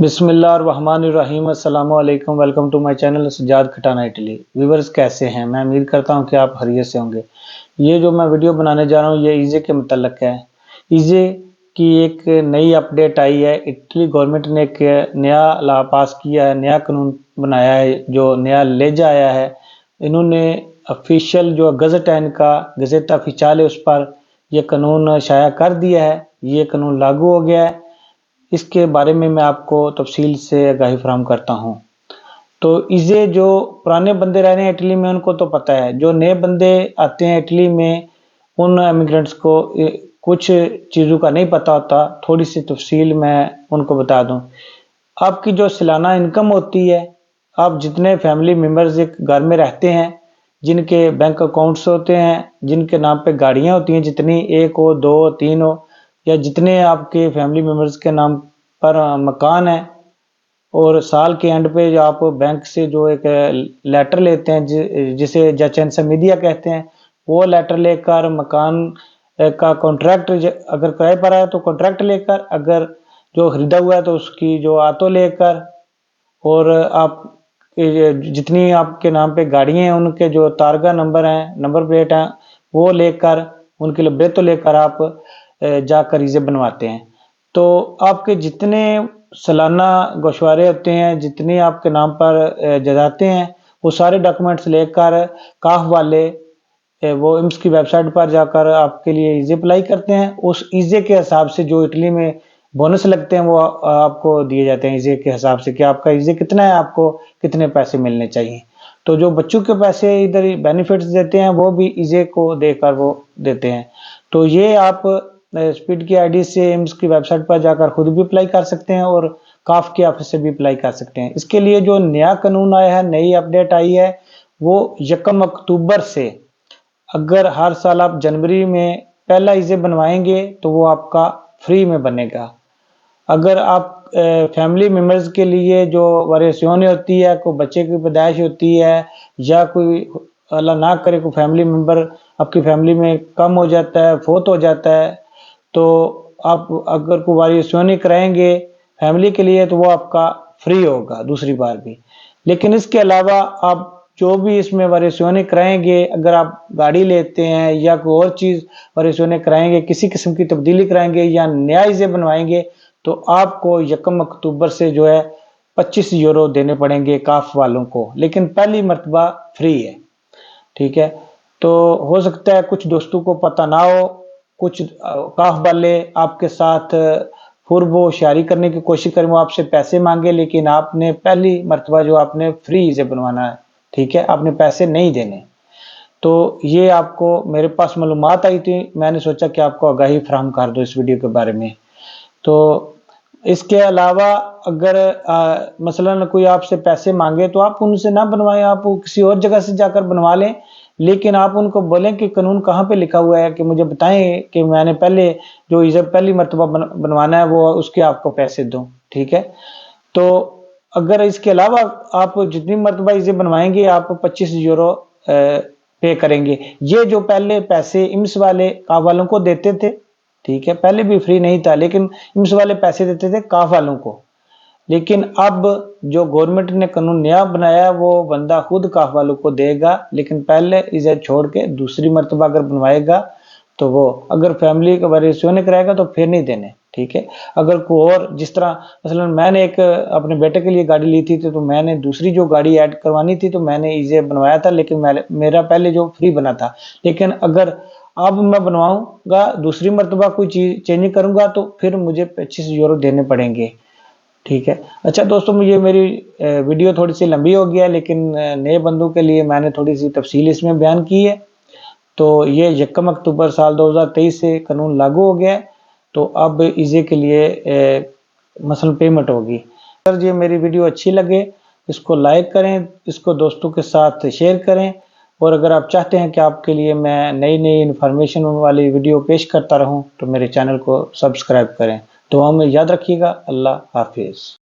بسم اللہ الرحمن الرحیم۔ السلام علیکم، welcome to my channel Sajjad Khatana Italy. Viewers کیسے ہیں؟ میں امید کرتا ہوں کہ آپ خیریت سے ہوں گے۔ یہ جو میں ویڈیو بنانے جا رہا ہوں یہ ایزے کے متعلق ہے۔ ایزے کی ایک نئی اپڈیٹ آئی ہے۔ اٹلی گورنمنٹ نے ایک نیا لا پاس کیا ہے، نیا قانون بنایا ہے، جو نیا لہجہ آیا ہے۔ انہوں نے افیشل جو گزٹ ہے ان کا گزیٹا افیشیال ہے، اس پر یہ قانون شائع کر دیا ہے۔ یہ قانون لاگو ہو گیا ہے۔ اس کے بارے میں آپ کو تفصیل سے آگاہی فراہم کرتا ہوں۔ تو ایزے جو پرانے بندے رہ رہے ہیں اٹلی میں ان کو تو پتہ ہے، جو نئے بندے آتے ہیں اٹلی میں ان امیگرینٹس کو کچھ چیزوں کا نہیں پتہ ہوتا۔ تھوڑی سی تفصیل میں ان کو بتا دوں۔ آپ کی جو سالانہ انکم ہوتی ہے، آپ جتنے فیملی ممبرز ایک گھر میں رہتے ہیں، جن کے بینک اکاؤنٹس ہوتے ہیں، جن کے نام پہ گاڑیاں ہوتی ہیں، جتنی ایک ہو، دو ہو، تین ہو، یا جتنے آپ کے فیملی ممبرز کے نام پر مکان ہے، اور سال کے اینڈ پہ جو آپ بینک سے جو ایک لیٹر لیتے ہیں جسے جاچنسا میڈیا کہتے ہیں، وہ لیٹر لے کر مکان کا کانٹریکٹ اگر کرائے پر ہے تو کانٹریکٹ لے کر، اگر جو خریدا ہوا ہے تو اس کی جو آتو لے کر، اور آپ جتنی آپ کے نام پہ گاڑیاں ہیں ان کے جو تارگا نمبر ہیں، نمبر پلیٹ ہیں، وہ لے کر ان کے لبے تو لے کر آپ جا کر ایزے بنواتے ہیں۔ تو آپ کے جتنے سالانہ گوشوارے ہوتے ہیں، جتنی آپ کے نام پر جاتے ہیں، وہ سارے ڈاکومنٹس لے کر کاف والے وہ امس کی ویب سائٹ پر جا کر آپ کے لیے ایزے اپلائی کرتے ہیں۔ اس ایزے کے حساب سے جو اٹلی میں بونس لگتے ہیں وہ آپ کو دیے جاتے ہیں ایزے کے حساب سے، کہ آپ کا ایزے کتنا ہے، آپ کو کتنے پیسے ملنے چاہیے۔ تو جو بچوں کے پیسے ادھر بینیفٹس دیتے ہیں وہ بھی ایزے کو دے کر وہ دیتے ہیں۔ تو یہ آپ اسپیڈ کی آئی ڈی سے امس کی ویب سائٹ پر جا کر خود بھی اپلائی کر سکتے ہیں اور کاف کے آفس سے بھی اپلائی کر سکتے ہیں۔ اس کے لیے جو نیا قانون آیا ہے، نئی اپڈیٹ آئی ہے، وہ 1 اکتوبر سے، اگر ہر سال آپ جنوری میں پہلا ایزے بنوائیں گے تو وہ آپ کا فری میں بنے گا۔ اگر آپ فیملی ممبرز کے لیے جو وریسیون ہوتی ہے، کوئی بچے کی پیدائش ہوتی ہے، یا کوئی اللہ نہ کرے کوئی فیملی ممبر آپ کی فیملی میں کم ہو جاتا ہے، فوت ہو جاتا ہے، تو آپ اگر کوئی وریسیونی کرائیں گے فیملی کے لیے تو وہ آپ کا فری ہوگا دوسری بار بھی۔ لیکن اس کے علاوہ آپ جو بھی اس میں وریسیونی کرائیں گے، اگر آپ گاڑی لیتے ہیں یا کوئی اور چیز وریسیونی کرائیں گے، کسی قسم کی تبدیلی کرائیں گے یا نیا ایزے بنوائیں گے، تو آپ کو 1 اکتوبر سے جو ہے 25 یورو دینے پڑیں گے کاف والوں کو، لیکن پہلی مرتبہ فری ہے۔ ٹھیک ہے؟ تو ہو سکتا ہے کچھ دوستوں کو پتہ نہ ہو، کچھ کاف والے آپ کے ساتھ قرب و شیاری کرنے کی کوشش کریں، وہ آپ سے پیسے مانگے، لیکن آپ نے پہلی مرتبہ جو آپ نے فری ایزے بنوانا ہے، ٹھیک ہے، آپ نے پیسے نہیں دینے۔ تو یہ آپ کو میرے پاس معلومات آئی تھی، میں نے سوچا کہ آپ کو آگاہی فراہم کر دو اس ویڈیو کے بارے میں۔ تو اس کے علاوہ اگر مثلا کوئی آپ سے پیسے مانگے تو آپ ان سے نہ بنوائیں، آپ کسی اور جگہ سے جا کر بنوا لیں، لیکن آپ ان کو بولیں کہ قانون کہاں پہ لکھا ہوا ہے، کہ مجھے بتائیں کہ میں نے پہلے جو ایزے پہلی مرتبہ بنوانا ہے وہ اس کے آپ کو پیسے دوں۔ ٹھیک ہے؟ تو اگر اس کے علاوہ آپ جتنی مرتبہ ایزے بنوائیں گے آپ 25 یورو پے کریں گے۔ یہ جو پہلے پیسے امس والے کاف والوں کو دیتے تھے، ٹھیک ہے، پہلے بھی فری نہیں تھا، لیکن امس والے پیسے دیتے تھے کاف والوں کو، لیکن اب جو گورنمنٹ نے قانون نیا بنایا وہ بندہ خود کاف والوں کو دے گا، لیکن پہلے ایزے چھوڑ کے دوسری مرتبہ اگر بنوائے گا تو وہ اگر فیملی کا وریسیون کرائے گا تو پھر نہیں دینے۔ ٹھیک ہے؟ اگر کوئی اور جس طرح مثلا میں نے ایک اپنے بیٹے کے لیے گاڑی لی تھی تو میں نے دوسری جو گاڑی ایڈ کروانی تھی تو میں نے ایزے بنوایا تھا، لیکن میرا پہلے جو فری بنا تھا، لیکن اگر اب میں بنواؤں گا دوسری مرتبہ کوئی چیز چینج کروں گا تو پھر مجھے 25 یورو دینے پڑیں گے۔ ٹھیک ہے؟ اچھا دوستوں، مجھے میری ویڈیو تھوڑی سی لمبی ہو گیا، لیکن نئے بندوں کے لیے میں نے تھوڑی سی تفصیل اس میں بیان کی ہے۔ تو یہ 1 اکتوبر سال 2023 سے قانون لاگو ہو گیا ہے، تو اب ایزے کے لیے مثلا پیمنٹ ہوگی۔ اگر یہ میری ویڈیو اچھی لگے اس کو لائک کریں، اس کو دوستوں کے ساتھ شیئر کریں، اور اگر آپ چاہتے ہیں کہ آپ کے لیے میں نئی انفارمیشن والی ویڈیو پیش کرتا رہوں تو میرے چینل کو سبسکرائب کریں۔ دعاؤں میں یاد رکھیے گا۔ اللہ حافظ۔